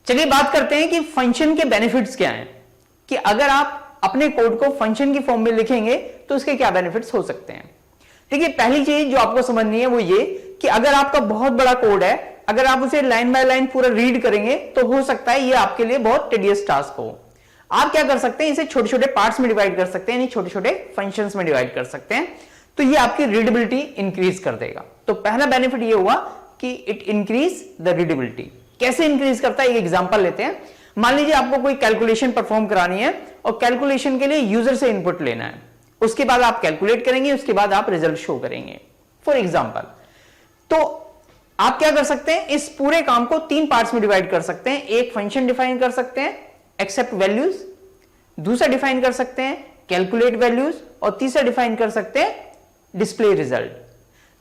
चलिए बात करते हैं कि फंक्शन के बेनिफिट्स क्या हैं, कि अगर आप अपने कोड को फंक्शन की फॉर्म में लिखेंगे तो उसके क्या बेनिफिट्स हो सकते हैं। देखिए, पहली चीज जो आपको समझनी है वो ये कि अगर आपका बहुत बड़ा कोड है, अगर आप उसे लाइन बाय लाइन पूरा रीड करेंगे तो हो सकता है ये आपके लिए बहुत टेडियस टास्क हो। आप क्या कर सकते हैं, इसे छोटे छोटे पार्ट्स में डिवाइड कर सकते हैं, यानी छोटे छोटे फंक्शंस में डिवाइड कर सकते हैं, तो ये आपकी रीडेबिलिटी इंक्रीज कर देगा। तो पहला बेनिफिट ये हुआ कि इट इंक्रीज द रीडेबिलिटी। कैसे इंक्रीज करता है, एक एग्जांपल लेते हैं। मान लीजिए आपको कोई कैलकुलेशन परफॉर्म करानी है और कैलकुलेशन के लिए यूजर से इनपुट लेना है, उसके बाद आप कैलकुलेट करेंगे, उसके बाद आप रिजल्ट शो करेंगे फॉर एग्जांपल। तो आप क्या कर सकते हैं, इस पूरे काम को 3 पार्ट्स में डिवाइड कर सकते हैं। एक फंक्शन डिफाइन कर सकते हैं एक्सेप्ट वैल्यूज, दूसरा डिफाइन कर सकते हैं कैलकुलेट वैल्यूज, और तीसरा डिफाइन कर सकते हैं डिस्प्ले रिजल्ट।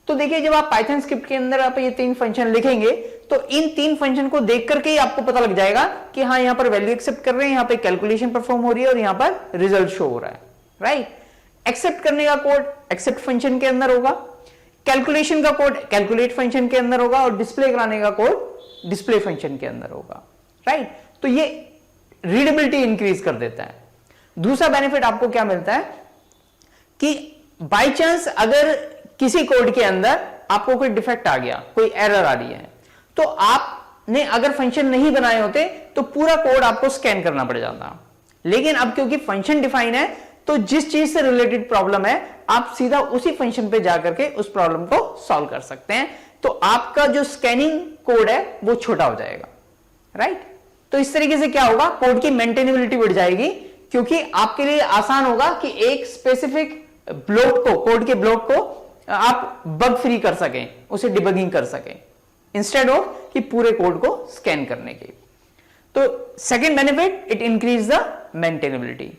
तो देखिए, जब आप पाइथन स्क्रिप्ट के अंदर आप ये 3 फंक्शन लिखेंगे तो इन 3 फंक्शन को देख करके ही आपको पता लग जाएगा कि हाँ, यहां पर वैल्यू एक्सेप्ट कर रहे हैं, यहां पे कैलकुलेशन परफॉर्म हो रही है और यहां पर रिजल्ट शो हो रहा है, राइट। एक्सेप्ट करने का कोड एक्सेप्ट फंक्शन के अंदर होगा, कैलकुलेशन का कोड कैलकुलेट फंक्शन के अंदर होगा, और डिस्प्ले कराने का कोड डिस्प्ले फंक्शन के अंदर होगा, राइट। तो ये रीडेबिलिटी इंक्रीज कर देता है। दूसरा बेनिफिट आपको क्या मिलता है कि बाय चांस अगर किसी कोड के अंदर आपको कोई डिफेक्ट आ गया, कोई एरर आ रही है, तो आपने अगर फंक्शन नहीं बनाए होते तो पूरा कोड आपको स्कैन करना पड़ जाता। लेकिन अब क्योंकि फंक्शन डिफाइन है, तो जिस चीज से रिलेटेड प्रॉब्लम है आप सीधा उसी फंक्शन पे जाकर के उस प्रॉब्लम को सॉल्व कर सकते हैं। तो आपका जो स्कैनिंग कोड है वो छोटा हो जाएगा, राइट। तो इस तरीके से क्या होगा, कोड की मेंटेनेबिलिटी बढ़ जाएगी, क्योंकि आपके लिए आसान होगा कि एक स्पेसिफिक ब्लॉक को, कोड के ब्लॉक को आप बग फ्री कर सकें, उसे डिबगिंग कर सकें, इंस्टेड ऑफ कि पूरे कोड को स्कैन करने के। तो second benefit, it increase the maintainability.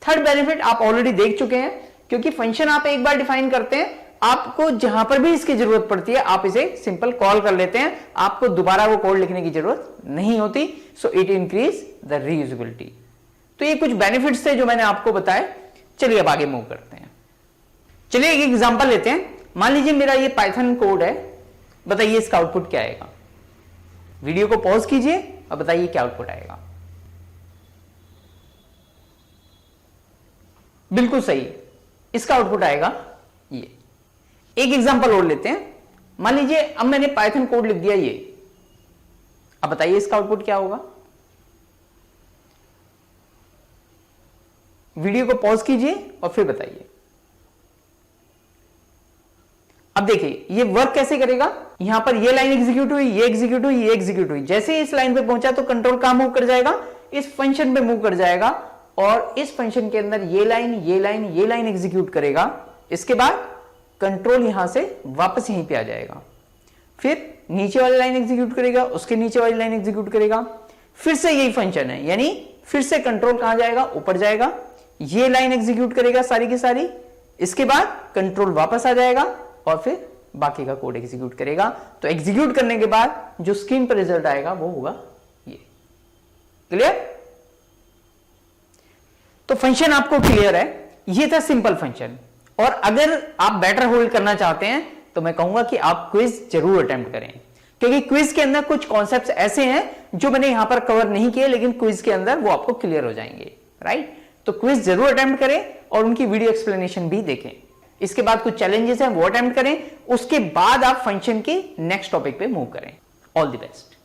Third benefit आप ऑलरेडी देख चुके हैं, क्योंकि फंक्शन आप एक बार डिफाइन करते हैं, आपको जहां पर भी इसकी जरूरत पड़ती है आप इसे सिंपल कॉल कर लेते हैं, आपको दोबारा वो कोड लिखने की जरूरत नहीं होती। So it increase the reusability. तो ये कुछ बेनिफिट्स थे जो मैंने आपको बताए। चलिए अब आगे मूव करते हैं। चलिए एक एग्जांपल लेते हैं। मान लीजिए मेरा ये पाइथन कोड है, बताइए इसका आउटपुट क्या आएगा। वीडियो को पॉज कीजिए और बताइए क्या आउटपुट आएगा। बिल्कुल सही, इसका आउटपुट आएगा ये। एक एग्जांपल और लेते हैं। मान लीजिए अब मैंने पाइथन कोड लिख दिया ये, अब बताइए इसका आउटपुट क्या होगा। वीडियो को पॉज कीजिए और फिर बताइए। अब देखिए ये वर्क कैसे करेगा। यहां पर ये लाइन एग्जीक्यूट हुई, ये एग्जीक्यूट हुई, ये एग्जीक्यूट हुई। जैसे ही इस लाइन पे पहुंचा तो कंट्रोल कहां मूव कर जाएगा, इस फंक्शन पे मूव कर जाएगा, और इस फंक्शन के अंदर ये लाइन, ये लाइन, ये लाइन एग्जीक्यूट करेगा। इसके बाद कंट्रोल यहां से वापस यहीं पे आ जाएगा, फिर नीचे वाली लाइन एग्जीक्यूट करेगा, उसके नीचे वाली लाइन एग्जीक्यूट करेगा, फिर से यही फंक्शन है, यानी फिर से कंट्रोल कहां जाएगा, ऊपर जाएगा, ये लाइन एग्जीक्यूट करेगा सारी की सारी, इसके बाद कंट्रोल वापस आ जाएगा और फिर बाकी का कोड एग्जीक्यूट करेगा। तो एग्जीक्यूट करने के बाद जो स्क्रीन पर रिजल्ट आएगा वो होगा ये। क्लियर? तो फंक्शन आपको क्लियर है, ये था सिंपल फंक्शन। और अगर आप बेटर होल्ड करना चाहते हैं तो मैं कहूंगा कि आप क्विज जरूर अटेम्प्ट करें, क्योंकि क्विज के अंदर कुछ कॉन्सेप्ट्स ऐसे हैं जो मैंने यहां पर कवर नहीं किए, लेकिन क्विज के अंदर वो आपको क्लियर हो जाएंगे, राइट। तो क्विज जरूर अटेम्प्ट करें और उनकी वीडियो एक्सप्लेनेशन भी देखें। इसके बाद कुछ चैलेंजेस हैं वो अटेम्प्ट करें, उसके बाद आप फंक्शन के नेक्स्ट टॉपिक पे मूव करें। All the best.